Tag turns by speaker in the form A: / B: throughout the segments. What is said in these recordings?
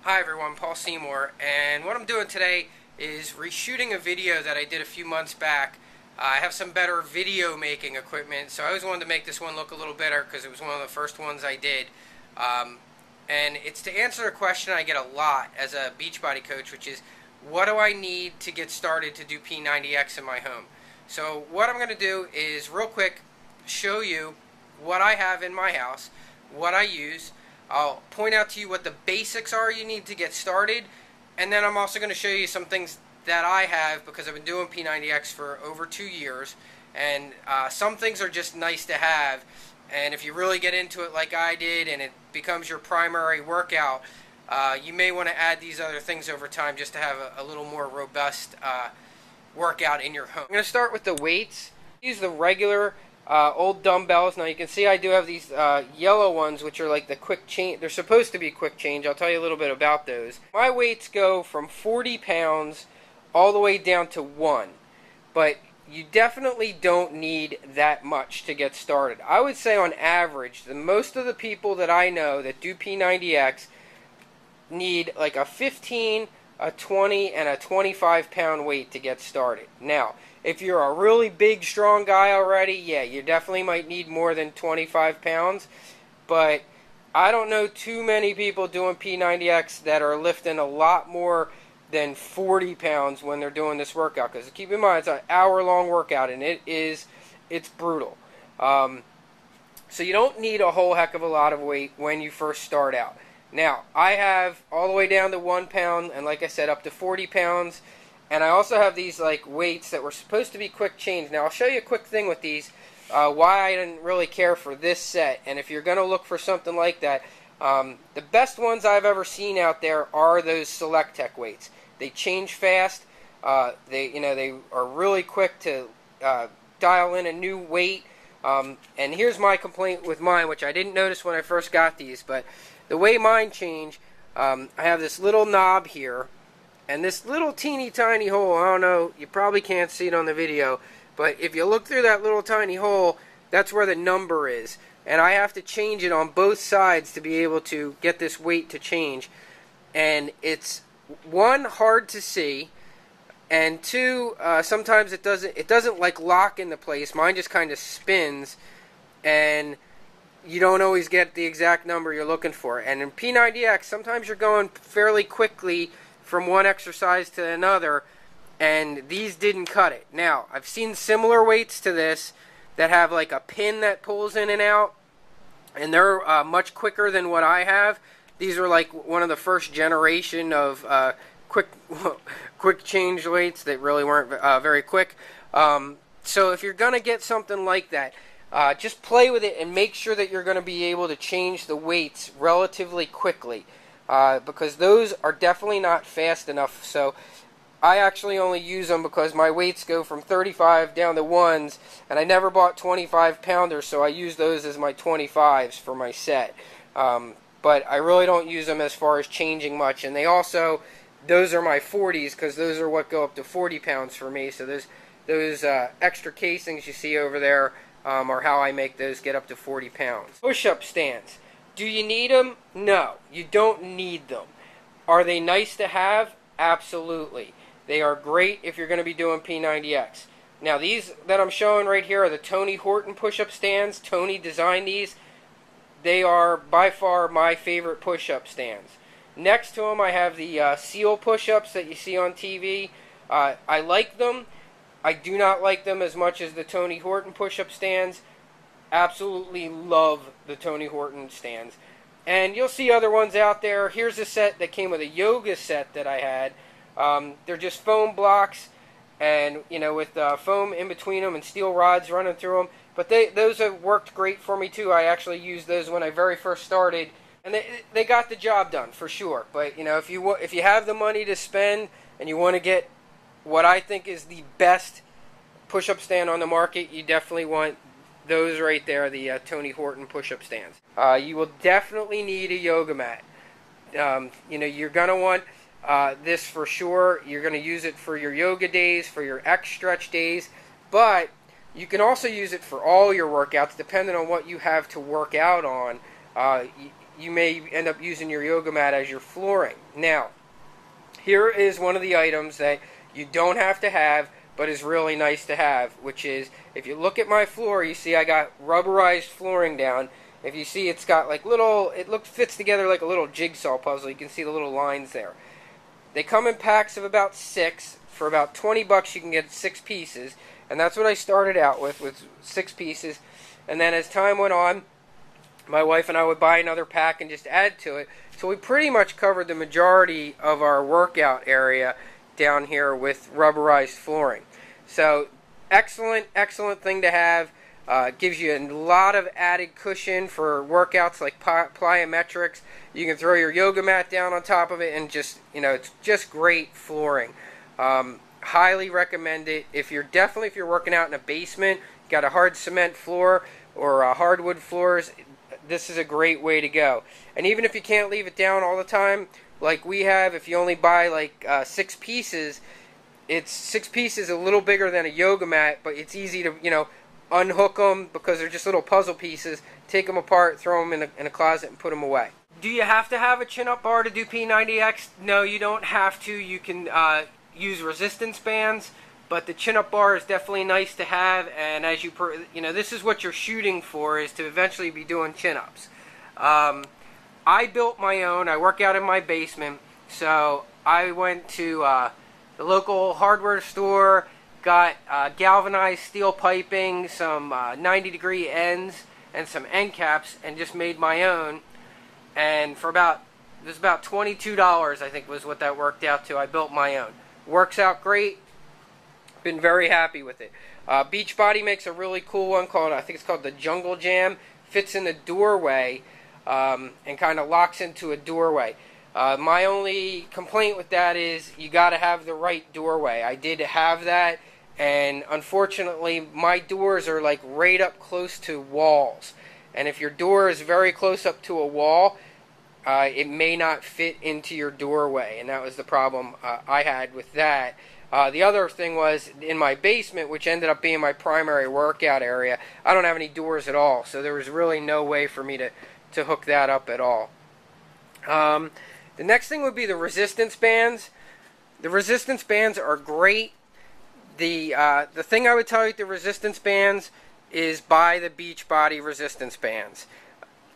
A: Hi everyone, Paul Seymour, and what I'm doing today is reshooting a video that I did a few months back. I have some better video making equipment, so I always wanted to make this one look a little better because it was one of the first ones I did. And it's to answer a question I get a lot as a Beachbody coach, which is, what do I need to get started to do P90X in my home? So what I'm going to do is real quick show you what I have in my house, what I use. I'll point out to you what the basics are you need to get started, and then I'm also going to show you some things that I have because I've been doing P90X for over 2 years, and some things are just nice to have, and if you really get into it like I did and it becomes your primary workout, you may want to add these other things over time just to have a little more robust workout in your home. I'm going to start with the weights. Use the regular old dumbbells. Now you can see I do have these yellow ones, which are like the quick change. They're supposed to be quick change. I'll tell you a little bit about those. My weights go from 40 pounds all the way down to 1, but you definitely don't need that much to get started. I would say on average, most of the people that I know that do P90X need like a 15, a 20, and a 25 pound weight to get started. Now, if you're a really big, strong guy already, yeah, you definitely might need more than 25 pounds. But I don't know too many people doing P90X that are lifting a lot more than 40 pounds when they're doing this workout. Because keep in mind, it's an hour-long workout, and it's brutal. So you don't need a whole heck of a lot of weight when you first start out. Now, I have all the way down to 1 pound, and like I said, up to 40 pounds. And I also have these like weights that were supposed to be quick change. Now I'll show you a quick thing with these, why I didn't really care for this set. And if you're going to look for something like that, the best ones I've ever seen out there are those Select Tech weights. They change fast. They are really quick to dial in a new weight. And here's my complaint with mine, which I didn't notice when I first got these, but the way mine change, I have this little knob here. And this little teeny tiny hole, I don't know, you probably can't see it on the video, but if you look through that little tiny hole, that's where the number is. And I have to change it on both sides to be able to get this weight to change. And it's, one, hard to see, and two, sometimes it doesn't like lock into place. Mine just kind of spins, and you don't always get the exact number you're looking for. And in P90X, sometimes you're going fairly quickly from one exercise to another, and these didn't cut it. Now, I've seen similar weights to this that have like a pin that pulls in and out, and they're much quicker than what I have. These are like one of the first generation of quick change weights that really weren't very quick. So if you're gonna get something like that, just play with it and make sure that you're going to be able to change the weights relatively quickly. Because those are definitely not fast enough. So I actually only use them because my weights go from 35 down to 1s, and I never bought 25 pounders, so I use those as my 25s for my set. But I really don't use them as far as changing much. And those are my 40s because those are what go up to 40 pounds for me. So those extra casings you see over there are how I make those get up to 40 pounds. Push-up stands. Do you need them? No, you don't need them. Are they nice to have? Absolutely. They are great if you're going to be doing P90X. Now, these that I'm showing right here are the Tony Horton push-up stands. Tony designed these. They are by far my favorite push-up stands. Next to them, I have the Seal push-ups that you see on TV. I like them. I do not like them as much as the Tony Horton push-up stands. Absolutely love the Tony Horton stands. And you'll see other ones out there. Here's a set that came with a yoga set that I had. They're just foam blocks, and with foam in between them and steel rods running through them. But those have worked great for me too. I actually used those when I very first started, and they got the job done for sure. But if you have the money to spend and you want to get what I think is the best push-up stand on the market, you definitely want those right there, the Tony Horton push-up stands. You will definitely need a yoga mat. You're going to want this for sure. You're going to use it for your yoga days, for your X stretch days, but you can also use it for all your workouts, depending on what you have to work out on. you may end up using your yoga mat as your flooring. Now, here is one of the items that you don't have to have, but is really nice to have, which is, if you look at my floor, you see I got rubberized flooring down. If you see, it's got like little, fits together like a little jigsaw puzzle. You can see the little lines there. They come in packs of about 6. For about 20 bucks, you can get 6 pieces, and that's what I started out with 6 pieces. And then as time went on, my wife and I would buy another pack and just add to it. So we pretty much covered the majority of our workout area down here with rubberized flooring. So excellent thing to have. Gives you a lot of added cushion for workouts like plyometrics. You can throw your yoga mat down on top of it, and just, it's just great flooring. Highly recommend it. If you're working out in a basement, got a hard cement floor or hardwood floors, this is a great way to go. And even if you can't leave it down all the time, like we have, if you only buy like 6 pieces, it's 6 pieces a little bigger than a yoga mat, but it's easy to, unhook them because they're just little puzzle pieces. Take them apart, throw them in a closet, and put them away. Do you have to have a chin-up bar to do P90X? No, you don't have to. You can use resistance bands, but the chin-up bar is definitely nice to have. And as this is what you're shooting for, is to eventually be doing chin-ups. I built my own. I work out in my basement, so I went to the local hardware store, got galvanized steel piping, some 90-degree ends, and some end caps, and just made my own. And for about $22, I think was what that worked out to. I built my own. Works out great. Been very happy with it. Beachbody makes a really cool one called, I think it's called the Jungle Jam. Fits in the doorway and kind of locks into a doorway. My only complaint with that is you got to have the right doorway. I did have that, and unfortunately my doors are like right up close to walls. And if your door is very close up to a wall, it may not fit into your doorway, and that was the problem I had with that. The other thing was, in my basement, which ended up being my primary workout area, I don't have any doors at all, so there was really no way for me to hook that up at all. The next thing would be the resistance bands. The resistance bands are great. The thing I would tell you with the resistance bands is buy the Beachbody resistance bands.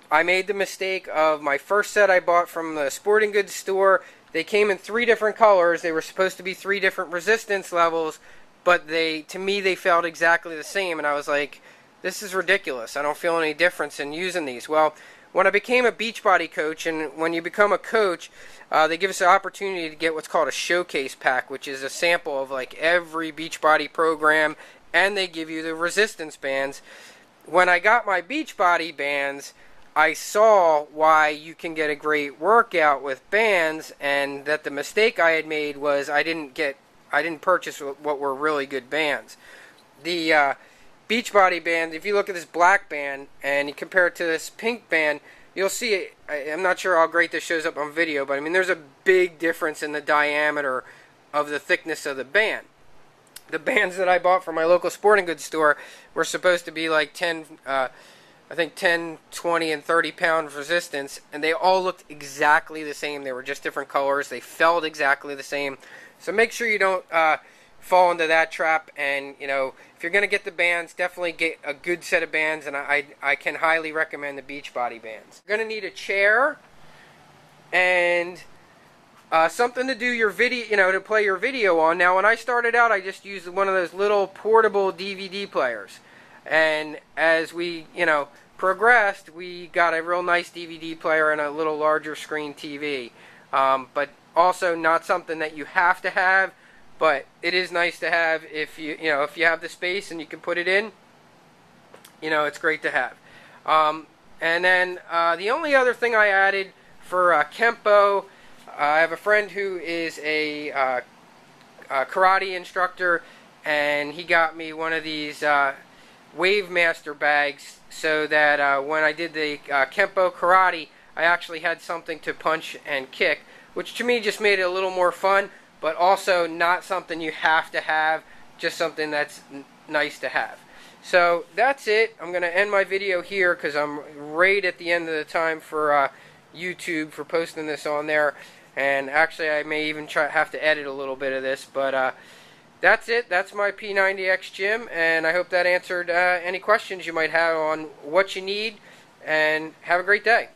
A: I made the mistake of my first set I bought from the sporting goods store. They came in 3 different colors. They were supposed to be 3 different resistance levels, but to me they felt exactly the same, and I was like, this is ridiculous. I don't feel any difference in using these. Well, when I became a Beachbody coach, and when you become a coach, they give us the opportunity to get what's called a showcase pack, which is a sample of like every Beachbody program, and they give you the resistance bands. When I got my Beachbody bands, I saw why you can get a great workout with bands, and that the mistake I had made was I didn't purchase what were really good bands. The Beachbody band, if you look at this black band and you compare it to this pink band, you'll see it. I'm not sure how great this shows up on video, but I mean, there's a big difference in the diameter of the thickness of the band. The bands that I bought from my local sporting goods store were supposed to be like 10, 20, and 30 pound resistance, and they all looked exactly the same. They were just different colors. They felt exactly the same. So make sure you don't fall into that trap, and if you're going to get the bands, definitely get a good set of bands, and I can highly recommend the Beachbody bands. You're going to need a chair and something to do your video, to play your video on. Now, when I started out, I just used one of those little portable DVD players, and as we progressed, we got a real nice DVD player and a little larger screen TV, but also not something that you have to have, but it is nice to have if you have the space and you can put it in. It's great to have. And then the only other thing I added for Kempo, I have a friend who is a karate instructor, and he got me one of these Wave Master bags, so that when I did the Kempo karate, I actually had something to punch and kick, which to me just made it a little more fun, but also not something you have to have, just something that's nice to have. So that's it. I'm going to end my video here because I'm right at the end of the time for YouTube for posting this on there. And actually, I may even have to edit a little bit of this, but that's it. That's my P90X gym, and I hope that answered any questions you might have on what you need, and have a great day.